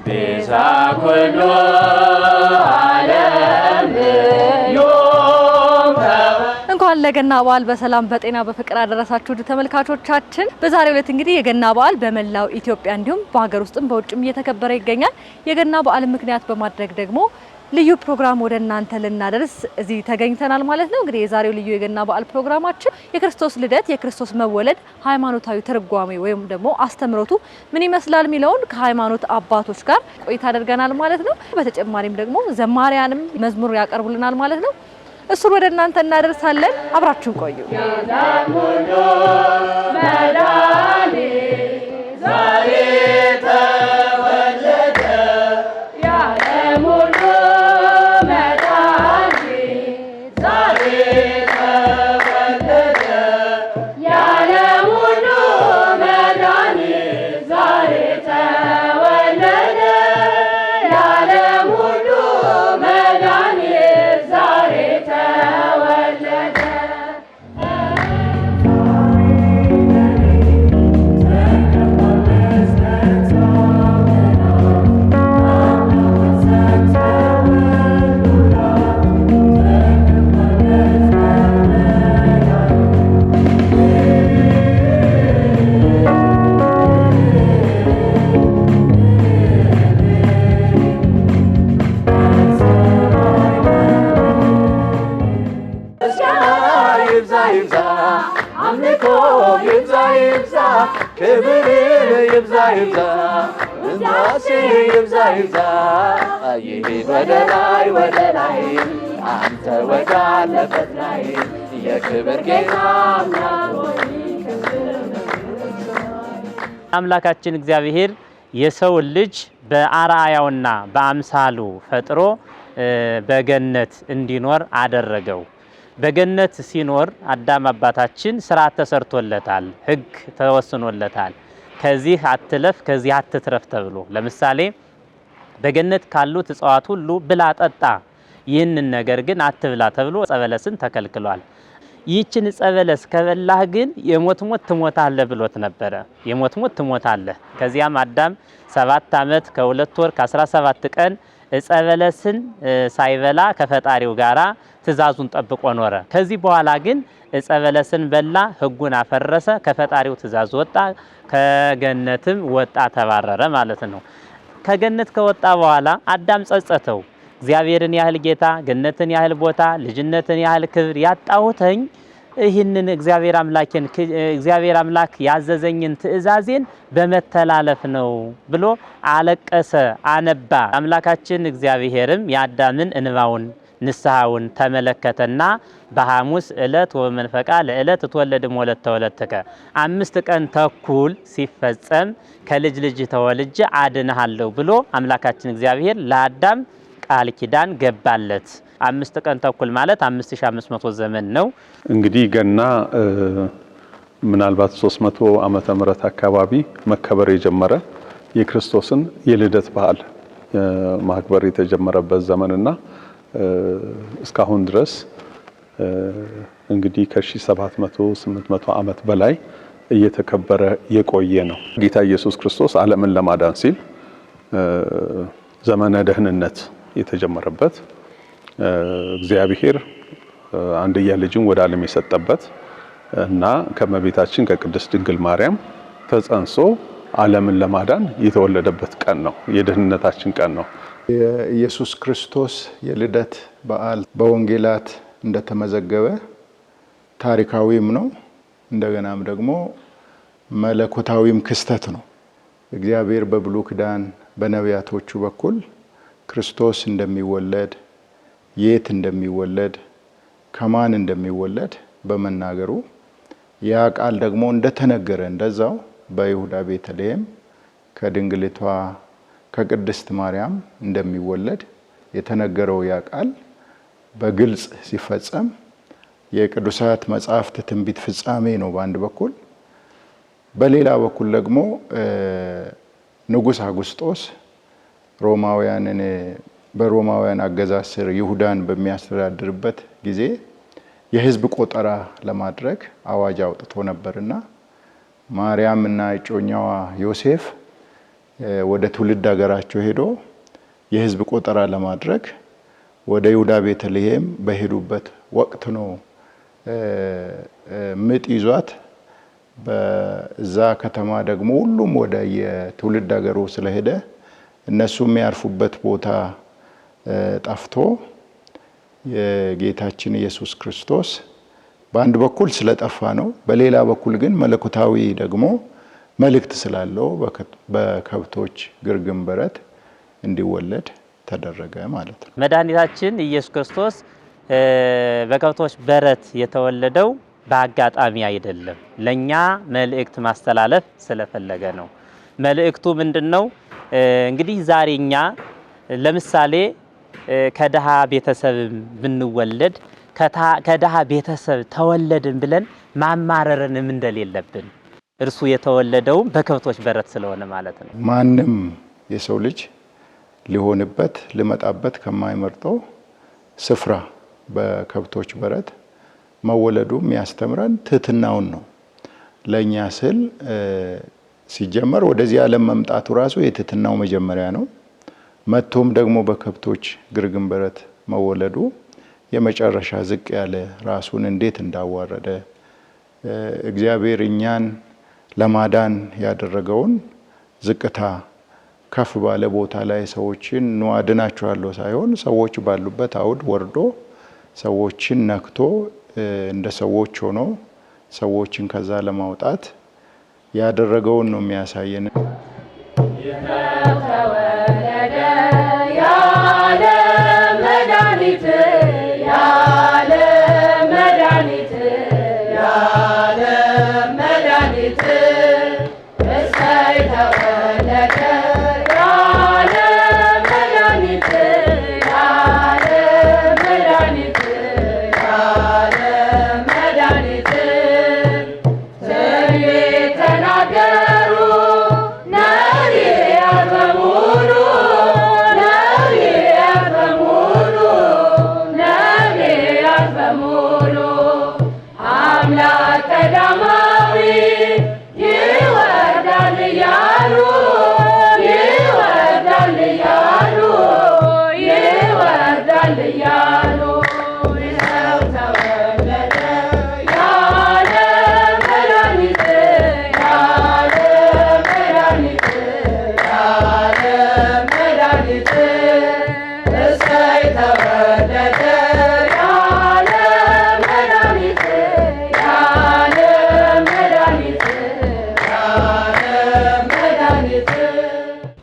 ቤዛ ኩሉ ዓለም እንኳን ለገና በዓል በሰላም በጤና በፍቅር አደረሳችሁ ተመልካቾቻችን። በዛሬው ዕለት እንግዲህ የገና በዓል በመላው ኢትዮጵያ እንዲሁም በሀገር ውስጥም በውጭም እየተከበረ ይገኛል። የገና በዓል ምክንያት በማድረግ ደግሞ ልዩ ፕሮግራም ወደ እናንተ ልናደርስ እዚህ ተገኝተናል ማለት ነው። እንግዲህ የዛሬው ልዩ የገና በዓል ፕሮግራማችን የክርስቶስ ልደት የክርስቶስ መወለድ ሃይማኖታዊ ትርጓሜ ወይም ደግሞ አስተምሮቱ ምን ይመስላል የሚለውን ከሃይማኖት አባቶች ጋር ቆይታ አድርገናል ማለት ነው። በተጨማሪም ደግሞ ዘማሪያንም መዝሙር ያቀርቡልናል ማለት ነው። እሱን ወደ እናንተ እናደርሳለን። አብራችሁን ቆዩ። አንተ ወዳለበት ላይ የክብር ጌታ አምላካችን እግዚአብሔር የሰው ልጅ በአርአያውና በአምሳሉ ፈጥሮ በገነት እንዲኖር አደረገው። በገነት ሲኖር አዳም አባታችን ሥርዓት ተሰርቶለታል፣ ሕግ ተወስኖለታል። ከዚህ አትለፍ ከዚህ አትትረፍ ተብሎ ለምሳሌ በገነት ካሉት እጽዋት ሁሉ ብላ ጠጣ፣ ይህንን ነገር ግን አትብላ ተብሎ ዕፀ በለስን ተከልክሏል። ይህችን ዕፀ በለስ ከበላህ ግን የሞት ሞት ትሞታለህ ብሎት ነበረ። የሞት ሞት ትሞታለህ። ከዚያም አዳም 7 ዓመት ከ2 ወር ከ17 ቀን ዕፀ በለስን ሳይበላ ከፈጣሪው ጋራ ትእዛዙን ጠብቆ ኖረ። ከዚህ በኋላ ግን ዕፀ በለስን በላ፣ ሕጉን አፈረሰ፣ ከፈጣሪው ትእዛዝ ወጣ፣ ከገነትም ወጣ፣ ተባረረ ማለት ነው። ከገነት ከወጣ በኋላ አዳም ጸጸተው። እግዚአብሔርን ያህል ጌታ፣ ገነትን ያህል ቦታ፣ ልጅነትን ያህል ክብር ያጣሁተኝ ይህንን እግዚአብሔር አምላክ ያዘዘኝን ትእዛዜን በመተላለፍ ነው ብሎ አለቀሰ፣ አነባ። አምላካችን እግዚአብሔርም የአዳምን እንባውን ንስሐውን ተመለከተና በሐሙስ ዕለት ወመንፈቃ ለዕለት ተወለድም ወለት ተወለድከ 5 ቀን ተኩል ሲፈጸም ከልጅ ልጅ ተወልጄ አድንሃለሁ ብሎ አምላካችን እግዚአብሔር ለአዳም ቃል ኪዳን ገባለት። 5 ቀን ተኩል ማለት 5500 ዘመን ነው። እንግዲህ ገና ምናልባት 300 ዓመተ ምህረት አካባቢ መከበር የጀመረ የክርስቶስን የልደት በዓል ማክበር የተጀመረበት ዘመንና እስካሁን ድረስ እንግዲህ ከ1700 800 ዓመት በላይ እየተከበረ የቆየ ነው። ጌታ ኢየሱስ ክርስቶስ ዓለምን ለማዳን ሲል ዘመነ ደህንነት የተጀመረበት እግዚአብሔር አንድያ ልጁን ወደ ዓለም የሰጠበት እና ከመቤታችን ከቅድስት ድንግል ማርያም ተጸንሶ ዓለምን ለማዳን የተወለደበት ቀን ነው። የደህንነታችን ቀን ነው። የኢየሱስ ክርስቶስ የልደት በዓል በወንጌላት እንደተመዘገበ ታሪካዊም ነው፣ እንደገናም ደግሞ መለኮታዊም ክስተት ነው። እግዚአብሔር በብሉይ ኪዳን በነቢያቶቹ በኩል ክርስቶስ እንደሚወለድ፣ የት እንደሚወለድ፣ ከማን እንደሚወለድ በመናገሩ ያ ቃል ደግሞ እንደተነገረ እንደዛው በይሁዳ ቤተልሔም ከድንግሊቷ ከቅድስት ማርያም እንደሚወለድ የተነገረው ያ ቃል በግልጽ ሲፈጸም የቅዱሳት መጻሕፍት ትንቢት ፍጻሜ ነው በአንድ በኩል። በሌላ በኩል ደግሞ ንጉሥ አጉስጦስ በሮማውያን አገዛዝ ስር ይሁዳን በሚያስተዳድርበት ጊዜ የሕዝብ ቆጠራ ለማድረግ አዋጅ አውጥቶ ነበርና ማርያም እና እጮኛዋ ዮሴፍ ወደ ትውልድ ሀገራቸው ሄዶ የህዝብ ቆጠራ ለማድረግ ወደ ይሁዳ ቤተልሔም በሄዱበት ወቅት ነው ምጥ ይዟት። በዛ ከተማ ደግሞ ሁሉም ወደ የትውልድ ሀገሩ ስለሄደ እነሱ የሚያርፉበት ቦታ ጠፍቶ የጌታችን ኢየሱስ ክርስቶስ በአንድ በኩል ስለጠፋ ነው፣ በሌላ በኩል ግን መለኮታዊ ደግሞ መልእክት ስላለው በከብቶች ግርግም በረት እንዲወለድ ተደረገ ማለት ነው። መድኃኒታችን ኢየሱስ ክርስቶስ በከብቶች በረት የተወለደው በአጋጣሚ አይደለም። ለኛ መልእክት ማስተላለፍ ስለፈለገ ነው። መልእክቱ ምንድነው? እንግዲህ ዛሬኛ ለምሳሌ ከደሃ ቤተሰብ ብንወለድ ከደሃ ቤተሰብ ተወለድን ብለን ማማረርንም እንደሌለብን እርሱ የተወለደው በከብቶች በረት ስለሆነ ማለት ነው። ማንም የሰው ልጅ ሊሆንበት ሊመጣበት ከማይመርጠው ስፍራ በከብቶች በረት መወለዱ የሚያስተምረን ትህትናውን ነው። ለኛ ስል ሲጀመር ወደዚህ ዓለም መምጣቱ ራሱ የትህትናው መጀመሪያ ነው። መጥቶም ደግሞ በከብቶች ግርግም በረት መወለዱ የመጨረሻ ዝቅ ያለ ራሱን እንዴት እንዳዋረደ እግዚአብሔር እኛን ለማዳን ያደረገውን ዝቅታ ከፍ ባለ ቦታ ላይ ሰዎችን ነው አድናቸዋለሁ ሳይሆን ሰዎች ባሉበት አውድ ወርዶ ሰዎችን ነክቶ እንደ ሰዎች ሆኖ ሰዎችን ከዛ ለማውጣት ያደረገውን ነው የሚያሳየን።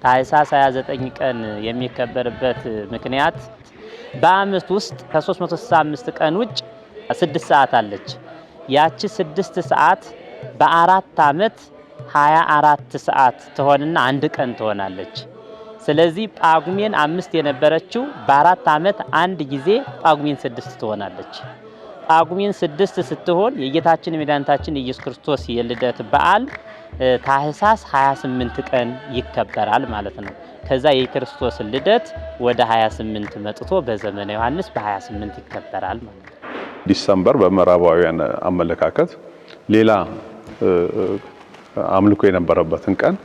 ታኅሳስ 29 ቀን የሚከበርበት ምክንያት በአመት ውስጥ ከ365 ቀን ውጭ 6 ሰዓት አለች። ያቺ 6 ሰዓት በአራት አመት 24 ሰዓት ትሆንና አንድ ቀን ትሆናለች። ስለዚህ ጳጉሜን 5 የነበረችው በአራት አመት አንድ ጊዜ ጳጉሜን 6 ትሆናለች። ጳጉሜን 6 ስትሆን የጌታችን የመድኃኒታችን ኢየሱስ ክርስቶስ የልደት በዓል ታኅሳስ 28 ቀን ይከበራል ማለት ነው። ከዛ የክርስቶስ ልደት ወደ 28 መጥቶ በዘመነ ዮሐንስ በ28 ይከበራል ማለት ነው። ዲሰምበር በምዕራባውያን አመለካከት ሌላ አምልኮ የነበረበትን ቀን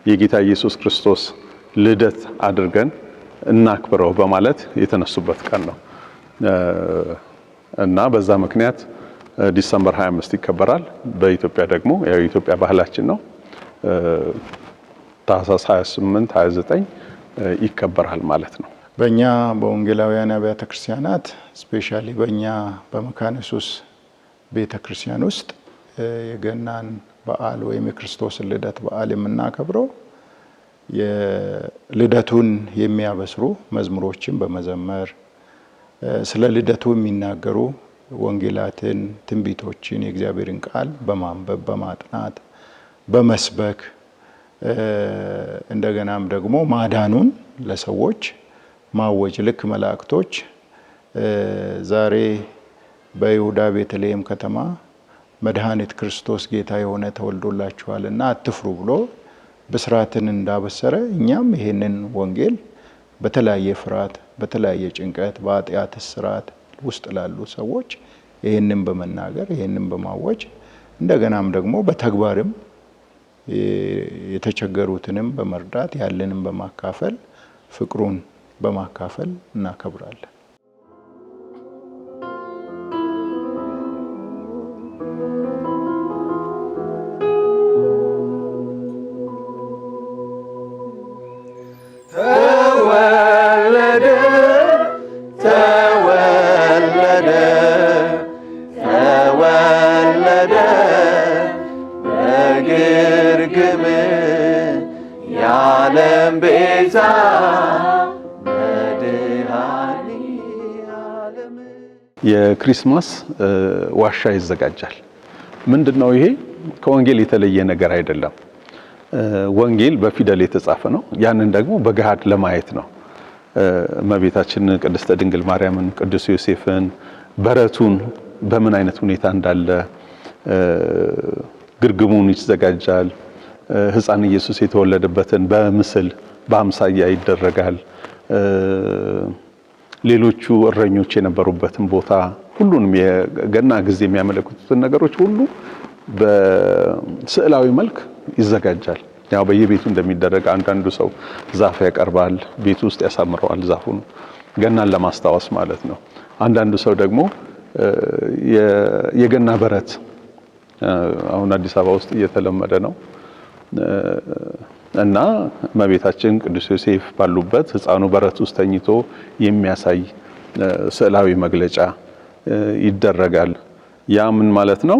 የጌታ ኢየሱስ ክርስቶስ ልደት አድርገን እናክብረው በማለት የተነሱበት ቀን ነው እና በዛ ምክንያት ዲሰምበር 25 ይከበራል። በኢትዮጵያ ደግሞ ያው የኢትዮጵያ ባህላችን ነው። ታኅሳስ 28 29 ይከበራል ማለት ነው። በእኛ በወንጌላውያን አብያተ ክርስቲያናት ስፔሻሊ በእኛ በመካነ ኢየሱስ ቤተ ክርስቲያን ውስጥ የገናን በዓል ወይም የክርስቶስን ልደት በዓል የምናከብረው የልደቱን የሚያበስሩ መዝሙሮችን በመዘመር ስለ ልደቱ የሚናገሩ ወንጌላትን፣ ትንቢቶችን፣ የእግዚአብሔርን ቃል በማንበብ በማጥናት በመስበክ እንደገናም ደግሞ ማዳኑን ለሰዎች ማወጅ ልክ መላእክቶች ዛሬ በይሁዳ ቤተልሔም ከተማ መድኃኒት ክርስቶስ ጌታ የሆነ ተወልዶላችኋልና አትፍሩ ብሎ ብስራትን እንዳበሰረ እኛም ይሄንን ወንጌል በተለያየ ፍርሃት፣ በተለያየ ጭንቀት፣ በኃጢአት እስራት ውስጥ ላሉ ሰዎች ይሄንን በመናገር ይሄንን በማወጅ እንደገናም ደግሞ በተግባርም የተቸገሩትንም በመርዳት ያለንም በማካፈል ፍቅሩን በማካፈል እናከብራለን። የክሪስማስ ዋሻ ይዘጋጃል። ምንድነው ይሄ? ከወንጌል የተለየ ነገር አይደለም። ወንጌል በፊደል የተጻፈ ነው። ያንን ደግሞ በገሃድ ለማየት ነው። እመቤታችን ቅድስተ ድንግል ማርያምን፣ ቅዱስ ዮሴፍን፣ በረቱን በምን አይነት ሁኔታ እንዳለ ግርግሙን ይዘጋጃል። ሕፃን ኢየሱስ የተወለደበትን በምስል በአምሳያ ይደረጋል። ሌሎቹ እረኞች የነበሩበትን ቦታ ሁሉንም የገና ጊዜ የሚያመለክቱትን ነገሮች ሁሉ በስዕላዊ መልክ ይዘጋጃል። ያው በየቤቱ እንደሚደረግ አንዳንዱ ሰው ዛፍ ያቀርባል፣ ቤቱ ውስጥ ያሳምረዋል ዛፉን ገናን ለማስታወስ ማለት ነው። አንዳንዱ ሰው ደግሞ የገና በረት አሁን አዲስ አበባ ውስጥ እየተለመደ ነው እና እመቤታችን ቅዱስ ዮሴፍ ባሉበት ሕፃኑ በረት ውስጥ ተኝቶ የሚያሳይ ስዕላዊ መግለጫ ይደረጋል። ያ ምን ማለት ነው?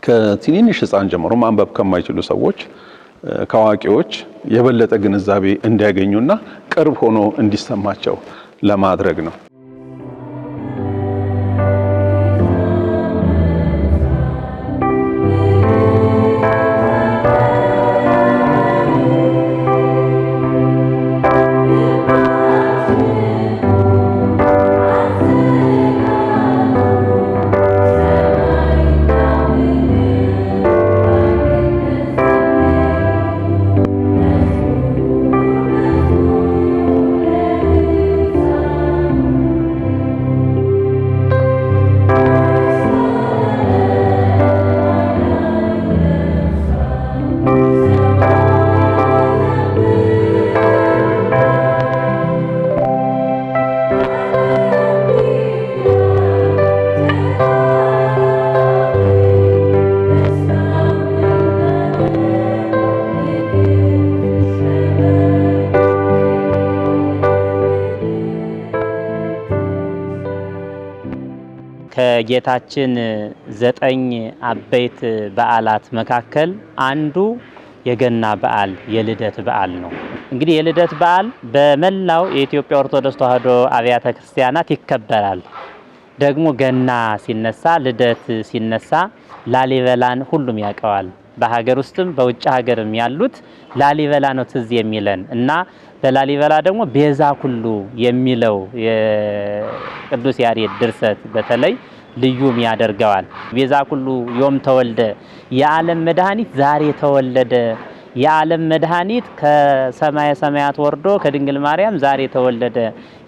ከትንንሽ ሕፃን ጀምሮ ማንበብ ከማይችሉ ሰዎች ከአዋቂዎች የበለጠ ግንዛቤ እንዲያገኙና ቅርብ ሆኖ እንዲሰማቸው ለማድረግ ነው። ከጌታችን 9 አበይት በዓላት መካከል አንዱ የገና በዓል የልደት በዓል ነው። እንግዲህ የልደት በዓል በመላው የኢትዮጵያ ኦርቶዶክስ ተዋሕዶ አብያተ ክርስቲያናት ይከበራል። ደግሞ ገና ሲነሳ፣ ልደት ሲነሳ ላሊበላን ሁሉም ያውቀዋል። በሀገር ውስጥም በውጭ ሀገርም ያሉት ላሊበላ ነው ትዝ የሚለን እና በላሊበላ ደግሞ ቤዛ ኩሉ የሚለው የቅዱስ ያሬድ ድርሰት በተለይ ልዩም ያደርገዋል። ቤዛ ኩሉ ዮም ተወልደ፣ የዓለም መድኃኒት ዛሬ ተወለደ። የዓለም መድኃኒት ከሰማየ ሰማያት ወርዶ ከድንግል ማርያም ዛሬ ተወለደ።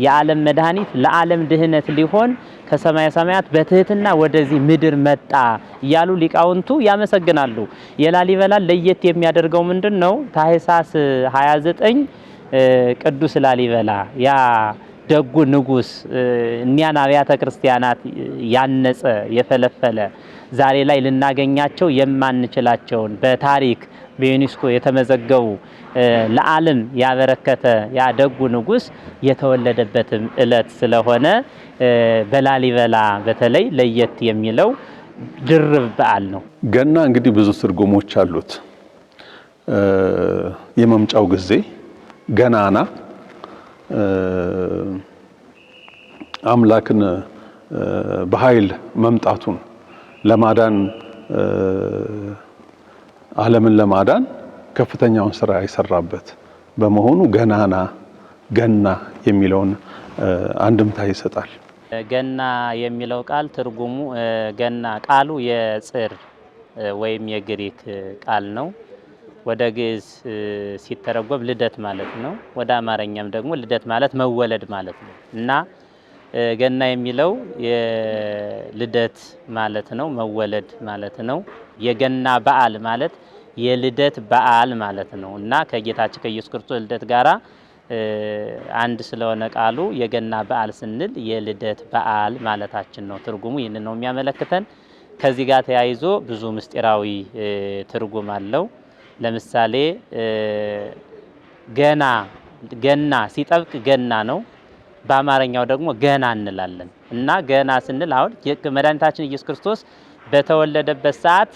የዓለም መድኃኒት ለዓለም ድህነት ሊሆን ከሰማየ ሰማያት በትህትና ወደዚህ ምድር መጣ እያሉ ሊቃውንቱ ያመሰግናሉ። የላሊበላን ለየት የሚያደርገው ምንድነው? ታኅሳስ 29 ቅዱስ ላሊበላ ያ ደጉ ንጉስ እኒያን አብያተ ክርስቲያናት ያነጸ የፈለፈለ ዛሬ ላይ ልናገኛቸው የማንችላቸውን በታሪክ በዩኔስኮ የተመዘገቡ ለዓለም ያበረከተ ያ ደጉ ንጉስ የተወለደበትም ዕለት ስለሆነ በላሊበላ በተለይ ለየት የሚለው ድርብ በዓል ነው። ገና እንግዲህ ብዙ ትርጉሞች አሉት። የመምጫው ጊዜ ገናና አምላክን በኃይል መምጣቱን ለማዳን ዓለምን ለማዳን ከፍተኛውን ስራ የሰራበት በመሆኑ ገናና ገና የሚለውን አንድምታ ይሰጣል። ገና የሚለው ቃል ትርጉሙ ገና ቃሉ የጽር ወይም የግሪክ ቃል ነው። ወደ ግዕዝ ሲተረጎም ልደት ማለት ነው። ወደ አማርኛም ደግሞ ልደት ማለት መወለድ ማለት ነው እና ገና የሚለው የልደት ማለት ነው፣ መወለድ ማለት ነው። የገና በዓል ማለት የልደት በዓል ማለት ነው እና ከጌታችን ከኢየሱስ ክርስቶስ ልደት ጋራ አንድ ስለሆነ ቃሉ የገና በዓል ስንል የልደት በዓል ማለታችን ነው። ትርጉሙ ይህንን ነው የሚያመለክተን። ከዚህ ጋር ተያይዞ ብዙ ምስጢራዊ ትርጉም አለው። ለምሳሌ ገና ሲጠብቅ ገና ነው። በአማርኛው ደግሞ ገና እንላለን እና ገና ስንል አሁን መድኃኒታችን ኢየሱስ ክርስቶስ በተወለደበት ሰዓት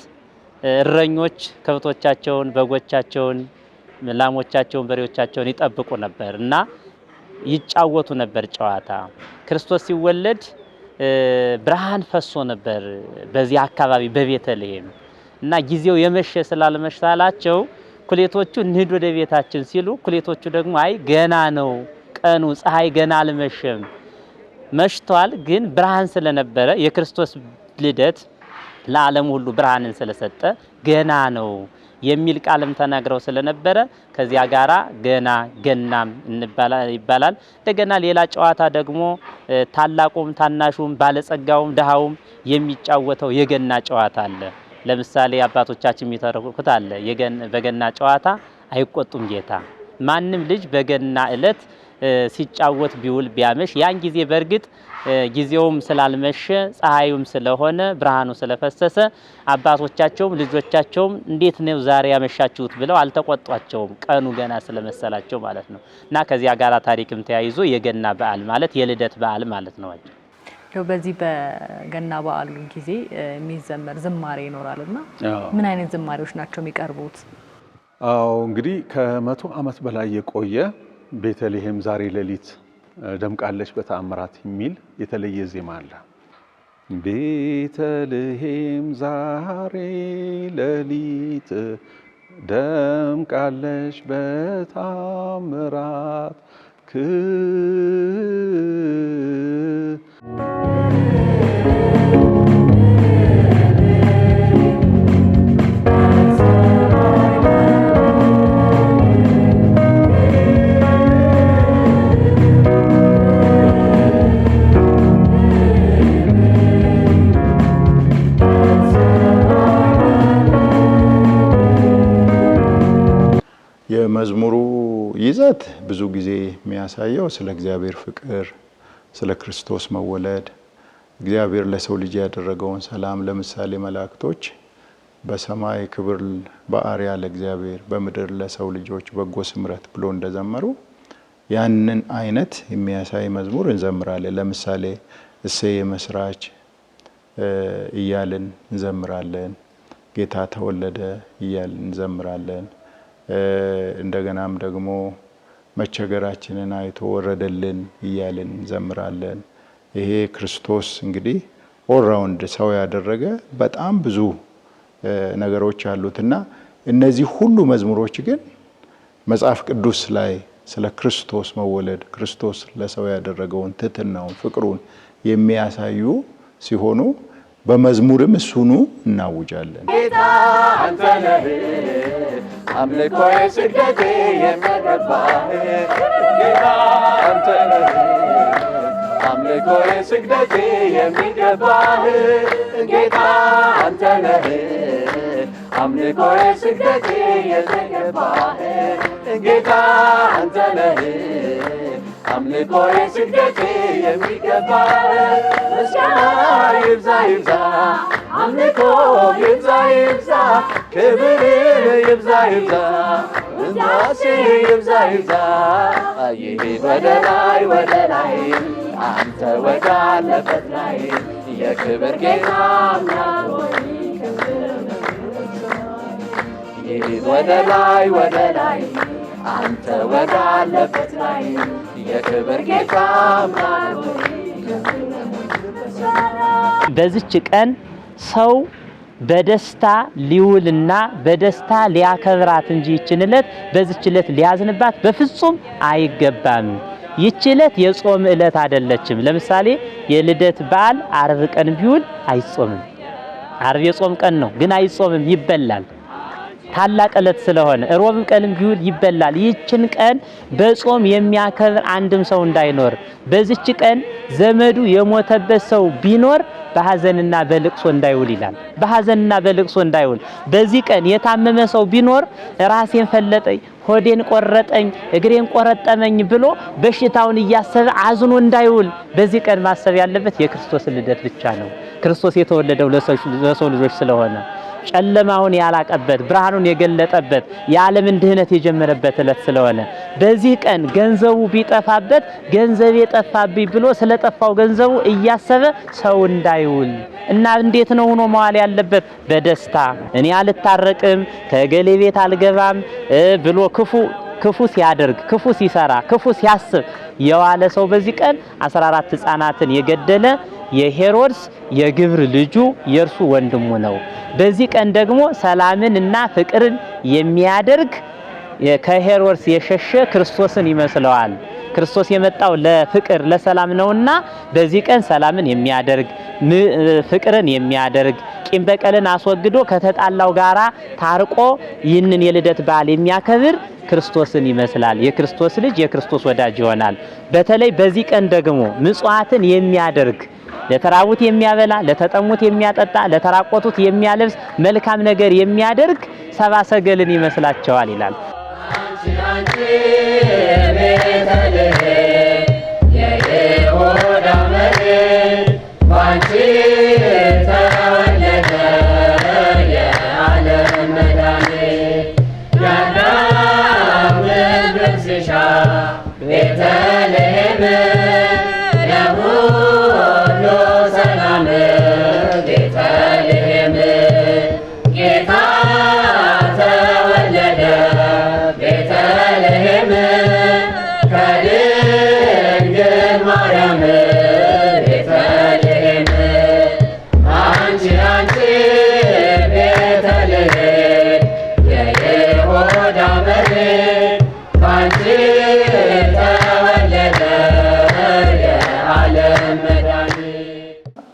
እረኞች ከብቶቻቸውን፣ በጎቻቸውን፣ ላሞቻቸውን፣ በሬዎቻቸውን ይጠብቁ ነበር እና ይጫወቱ ነበር ጨዋታ። ክርስቶስ ሲወለድ ብርሃን ፈሶ ነበር በዚህ አካባቢ በቤተልሔም እና ጊዜው የመሸ ስላልመሸላቸው ኩሌቶቹ እንሂድ ወደ ቤታችን ሲሉ ኩሌቶቹ ደግሞ አይ ገና ነው ቀኑ፣ ፀሐይ ገና አልመሸም፣ መሽቷል፣ ግን ብርሃን ስለነበረ የክርስቶስ ልደት ለዓለም ሁሉ ብርሃንን ስለሰጠ ገና ነው የሚል ቃልም ተናግረው ስለነበረ ከዚያ ጋራ ገናም ይባላል። እንደገና ሌላ ጨዋታ ደግሞ ታላቁም ታናሹም ባለጸጋውም ድሃውም የሚጫወተው የገና ጨዋታ አለ። ለምሳሌ አባቶቻችን የሚተረኩት አለ በገና ጨዋታ አይቆጡም ጌታ። ማንም ልጅ በገና ዕለት ሲጫወት ቢውል ቢያመሽ ያን ጊዜ በእርግጥ ጊዜውም ስላልመሸ ፀሐዩም ስለሆነ ብርሃኑ ስለፈሰሰ አባቶቻቸውም ልጆቻቸውም እንዴት ነው ዛሬ ያመሻችሁት ብለው አልተቆጧቸውም፣ ቀኑ ገና ስለመሰላቸው ማለት ነው። እና ከዚያ ጋራ ታሪክም ተያይዞ የገና በዓል ማለት የልደት በዓል ማለት ነው። በዚህ በገና በዓሉ ጊዜ የሚዘመር ዝማሬ ይኖራልና ምን አይነት ዝማሬዎች ናቸው የሚቀርቡት? አዎ እንግዲህ ከ100 ዓመት በላይ የቆየ ቤተልሔም ዛሬ ሌሊት ደምቃለች በተአምራት የሚል የተለየ ዜማ አለ። ቤተልሔም ዛሬ ሌሊት ደምቃለች በተአምራት የመዝሙሩ ይዘት ብዙ ጊዜ የሚያሳየው ስለ እግዚአብሔር ፍቅር፣ ስለ ክርስቶስ መወለድ፣ እግዚአብሔር ለሰው ልጅ ያደረገውን ሰላም። ለምሳሌ መላእክቶች በሰማይ ክብር በአርያ ለእግዚአብሔር በምድር ለሰው ልጆች በጎ ስምረት ብሎ እንደዘመሩ ያንን አይነት የሚያሳይ መዝሙር እንዘምራለን። ለምሳሌ እሰይ የመስራች እያልን እንዘምራለን። ጌታ ተወለደ እያልን እንዘምራለን። እንደገናም ደግሞ መቸገራችንን አይቶ ወረደልን እያልን እንዘምራለን። ይሄ ክርስቶስ እንግዲህ ኦልራውንድ ሰው ያደረገ በጣም ብዙ ነገሮች አሉትና እነዚህ ሁሉ መዝሙሮች ግን መጽሐፍ ቅዱስ ላይ ስለ ክርስቶስ መወለድ፣ ክርስቶስ ለሰው ያደረገውን ትሕትናውን፣ ፍቅሩን የሚያሳዩ ሲሆኑ በመዝሙርም እሱኑ እናውጃለን። ጌታ አንተ ነህ አምልኮዬ ስግደቴ የሚገባህ፣ ጌታ አንተ ነህ አምልኮዬ ስግደቴ የሚገባህ፣ ጌታ አንተ ነህ አምልኮዬ ስግደቴ የሚገባህ፣ ጌታ አንተ ነህ አምልኮዬ ስግደቴ የሚገባህ። ምስጋና ይብዛ ይብዛ፣ አምልኮ ይብዛ ይብዛ፣ ክብር ይብዛ ይብዛ፣ ውዳሴ ይብዛ ይብዛ። ይሂድ ወደ ላይ አንተ ወዳለበት ላይ የክብር ጌታ አምላክ ሆይ ይሂድ ወደ ላይ አንተ ወዳለበት ላይ የክብር ጌታ አምላክ ሆይ። በዚች ቀን ሰው በደስታ ሊውልና በደስታ ሊያከብራት እንጂ ይችን ዕለት በዚች ዕለት ሊያዝንባት በፍጹም አይገባም። ይች ዕለት የጾም ዕለት አይደለችም። ለምሳሌ የልደት በዓል ዓርብ ቀን ቢውል አይጾምም። ዓርብ የጾም ቀን ነው፣ ግን አይጾምም፣ ይበላል። ታላቅ ዕለት ስለሆነ ሮብ ቀንም ቢውል ይበላል። ይችን ቀን በጾም የሚያከብር አንድም ሰው እንዳይኖር፣ በዚች ቀን ዘመዱ የሞተበት ሰው ቢኖር በሐዘንና በልቅሶ እንዳይውል ይላል። በሐዘንና በልቅሶ እንዳይውል። በዚህ ቀን የታመመ ሰው ቢኖር ራሴን ፈለጠኝ፣ ሆዴን ቆረጠኝ፣ እግሬን ቆረጠመኝ ብሎ በሽታውን እያሰበ አዝኖ እንዳይውል በዚህ ቀን ማሰብ ያለበት የክርስቶስ ልደት ብቻ ነው። ክርስቶስ የተወለደው ለሰው ልጆች ስለሆነ ጨለማውን ያላቀበት ብርሃኑን የገለጠበት የዓለምን ድህነት የጀመረበት ዕለት ስለሆነ በዚህ ቀን ገንዘቡ ቢጠፋበት ገንዘቤ ጠፋብኝ ብሎ ስለጠፋው ገንዘቡ እያሰበ ሰው እንዳይውል እና እንዴት ነው ሆኖ መዋል ያለበት? በደስታ እኔ አልታረቅም ከገሌ ቤት አልገባም ብሎ ክፉ ሲያደርግ ክፉ ሲሰራ ክፉ ሲያስብ የዋለ ሰው በዚህ ቀን 14 ሕፃናትን የገደለ የሄሮድስ የግብር ልጁ የእርሱ ወንድሙ ነው። በዚህ ቀን ደግሞ ሰላምን እና ፍቅርን የሚያደርግ ከሄሮድስ የሸሸ ክርስቶስን ይመስለዋል። ክርስቶስ የመጣው ለፍቅር ለሰላም ነውና በዚህ ቀን ሰላምን የሚያደርግ ፍቅርን የሚያደርግ ቂም በቀልን አስወግዶ ከተጣላው ጋራ ታርቆ ይህንን የልደት በዓል የሚያከብር ክርስቶስን ይመስላል። የክርስቶስ ልጅ የክርስቶስ ወዳጅ ይሆናል። በተለይ በዚህ ቀን ደግሞ ምጽዋትን የሚያደርግ ለተራቡት የሚያበላ ለተጠሙት የሚያጠጣ ለተራቆቱት የሚያለብስ መልካም ነገር የሚያደርግ ሰብአ ሰገልን ይመስላቸዋል ይላል።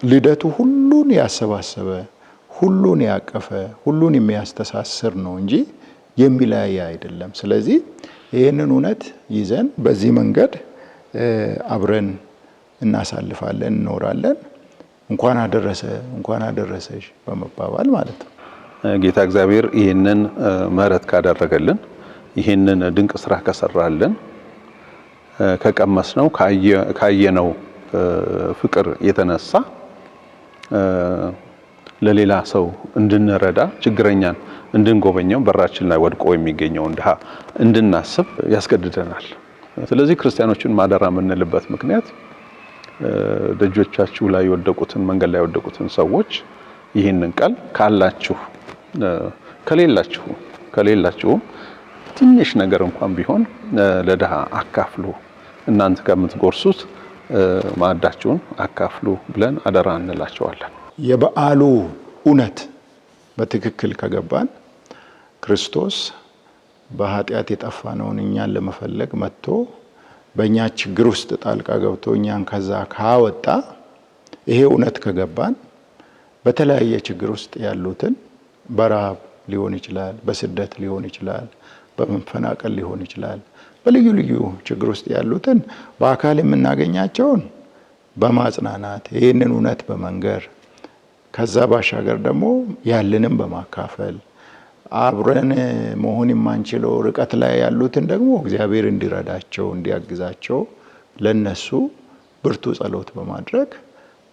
ልደቱ ሁሉን ያሰባሰበ ሁሉን ያቀፈ ሁሉን የሚያስተሳስር ነው እንጂ የሚለያይ አይደለም። ስለዚህ ይህንን እውነት ይዘን በዚህ መንገድ አብረን እናሳልፋለን፣ እንኖራለን። እንኳን አደረሰ እንኳን አደረሰሽ በመባባል ማለት ነው። ጌታ እግዚአብሔር ይህንን ምሕረት ካደረገልን ይህንን ድንቅ ስራ ከሰራልን ከቀመስነው ካየነው ፍቅር የተነሳ ለሌላ ሰው እንድንረዳ ችግረኛን እንድንጎበኘው በራችን ላይ ወድቆ የሚገኘውን ድሃ እንድናስብ ያስገድደናል። ስለዚህ ክርስቲያኖችን ማደራ የምንልበት ምክንያት ደጆቻችሁ ላይ የወደቁትን መንገድ ላይ የወደቁትን ሰዎች ይህንን ቃል ካላችሁ ከሌላችሁም ትንሽ ነገር እንኳን ቢሆን ለድሃ አካፍሉ፣ እናንተ ከምትጎርሱት ማዕዳችሁን አካፍሉ ብለን አደራ እንላቸዋለን። የበዓሉ እውነት በትክክል ከገባን ክርስቶስ በኃጢአት የጠፋነውን እኛን ለመፈለግ መጥቶ በእኛ ችግር ውስጥ ጣልቃ ገብቶ እኛን ከዛ ካወጣ ይሄ እውነት ከገባን በተለያየ ችግር ውስጥ ያሉትን በረሃብ ሊሆን ይችላል፣ በስደት ሊሆን ይችላል፣ በመፈናቀል ሊሆን ይችላል፣ በልዩ ልዩ ችግር ውስጥ ያሉትን በአካል የምናገኛቸውን በማጽናናት ይህንን እውነት በመንገር ከዛ ባሻገር ደግሞ ያለንም በማካፈል አብረን መሆን የማንችለው ርቀት ላይ ያሉትን ደግሞ እግዚአብሔር እንዲረዳቸው እንዲያግዛቸው ለነሱ ብርቱ ጸሎት በማድረግ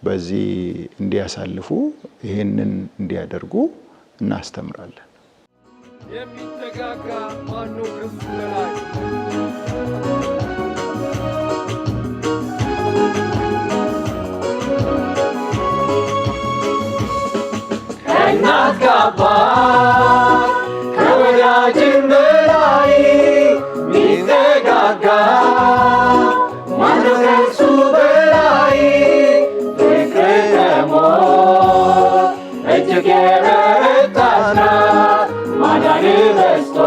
በዚህ እንዲያሳልፉ ይህንን እንዲያደርጉ እናስተምራለን። የሚተጋጋ ማነው ከሱ በላይ? ከእናት ከአባት ከወዳጅም በላይ ሚተጋጋ ማነው ከሱ በላይ? ፍቅር ከሞት እጅግ የበረታች ናት፣ ማዳን በዝቶ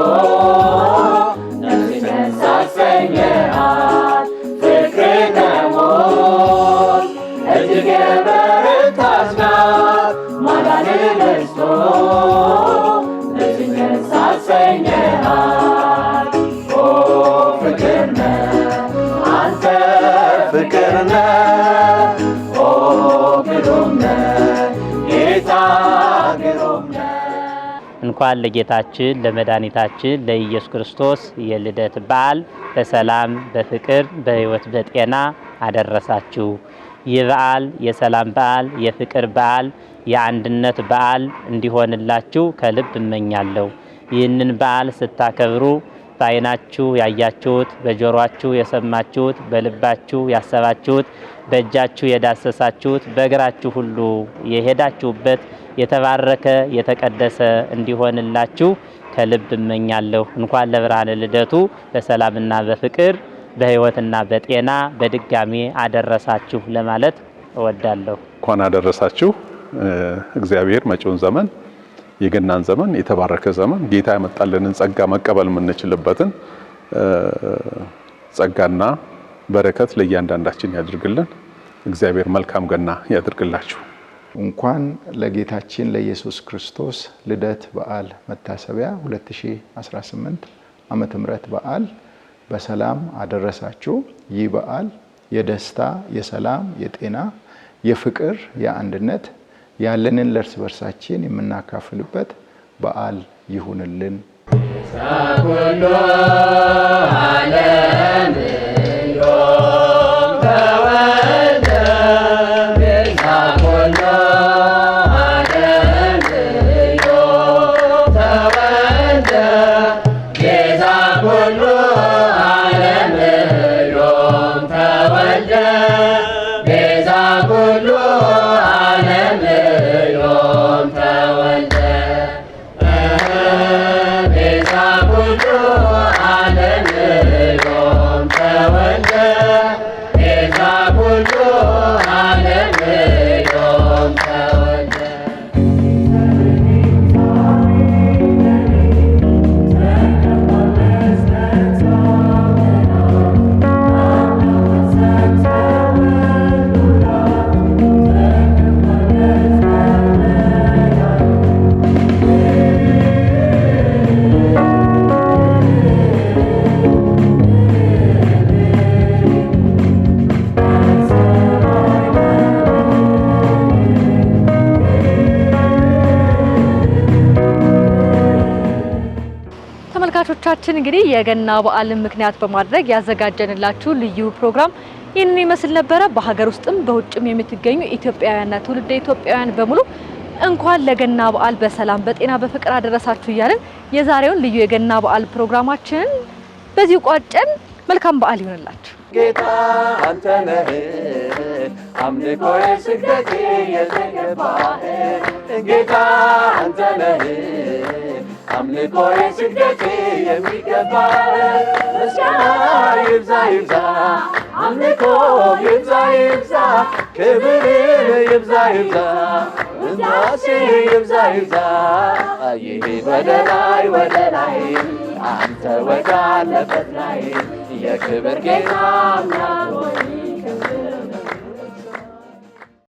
ነፍስን ደስ አሰኘሃት። ፍቅር ከሞት እጅግ የበረታች ናት፣ ማዳን በዝቶ ነፍስን ደስ አሰኘሃት። ኦ ፍቅር ነህ አንተ ፍቅር ነህ፣ ኦ ግሩም ነህ እንኳን ለጌታችን ለመድኃኒታችን ለኢየሱስ ክርስቶስ የልደት በዓል በሰላም በፍቅር በሕይወት በጤና አደረሳችሁ። ይህ በዓል የሰላም በዓል፣ የፍቅር በዓል፣ የአንድነት በዓል እንዲሆንላችሁ ከልብ እመኛለሁ። ይህንን በዓል ስታከብሩ በዓይናችሁ ያያችሁት፣ በጆሮአችሁ የሰማችሁት፣ በልባችሁ ያሰባችሁት፣ በእጃችሁ የዳሰሳችሁት፣ በእግራችሁ ሁሉ የሄዳችሁበት የተባረከ የተቀደሰ እንዲሆንላችሁ ከልብ እመኛለሁ። እንኳን ለብርሃነ ልደቱ በሰላምና በፍቅር በሕይወትና በጤና በድጋሚ አደረሳችሁ ለማለት እወዳለሁ። እንኳን አደረሳችሁ። እግዚአብሔር መጪውን ዘመን የገናን ዘመን የተባረከ ዘመን ጌታ ያመጣልንን ጸጋ መቀበል የምንችልበትን ጸጋና በረከት ለእያንዳንዳችን ያድርግልን። እግዚአብሔር መልካም ገና ያድርግላችሁ። እንኳን ለጌታችን ለኢየሱስ ክርስቶስ ልደት በዓል መታሰቢያ 2018 ዓመተ ምህረት በዓል በሰላም አደረሳችሁ። ይህ በዓል የደስታ፣ የሰላም፣ የጤና፣ የፍቅር፣ የአንድነት ያለንን ለእርስ በርሳችን የምናካፍልበት በዓል ይሁንልን። ኩሉ ዓለም ተወልደ ቤዛ ኩሉ ዓለም ተወልደ ቤዛ ኩሉ ዓለም ተወልደ ቤዛ ኩሉ ዓለም ተወልደ ቤዛ ኩሉ ዓለም ተወልደ ቤዛ ኩሉ ዓለም ተወልደ ተመልካቾቻችን እንግዲህ የገና በዓልን ምክንያት በማድረግ ያዘጋጀንላችሁ ልዩ ፕሮግራም ይህንን ይመስል ነበረ። በሀገር ውስጥም በውጭም የምትገኙ ኢትዮጵያውያንና ትውልደ ኢትዮጵያውያን በሙሉ እንኳን ለገና በዓል በሰላም በጤና በፍቅር አደረሳችሁ እያልን የዛሬውን ልዩ የገና በዓል ፕሮግራማችንን በዚህ ቋጨን። መልካም በዓል ይሁንላችሁ። ጌታ አንተ ነህ አምልኮ ስግደቴ የተገባህ ጌታ አንተ ነህ አምልኮ ስግደቴ የሚገባህ ምስጋና ይብዛ ይብዛ አምልኮ ይብዛ ይብዛ ክብር ይብዛ ይብዛ ውዳሴ ይብዛ ይብዛ ይሄድ ወደ ላይ አንተ ወዳለበት ላይ የክብር ጌታ አምላክ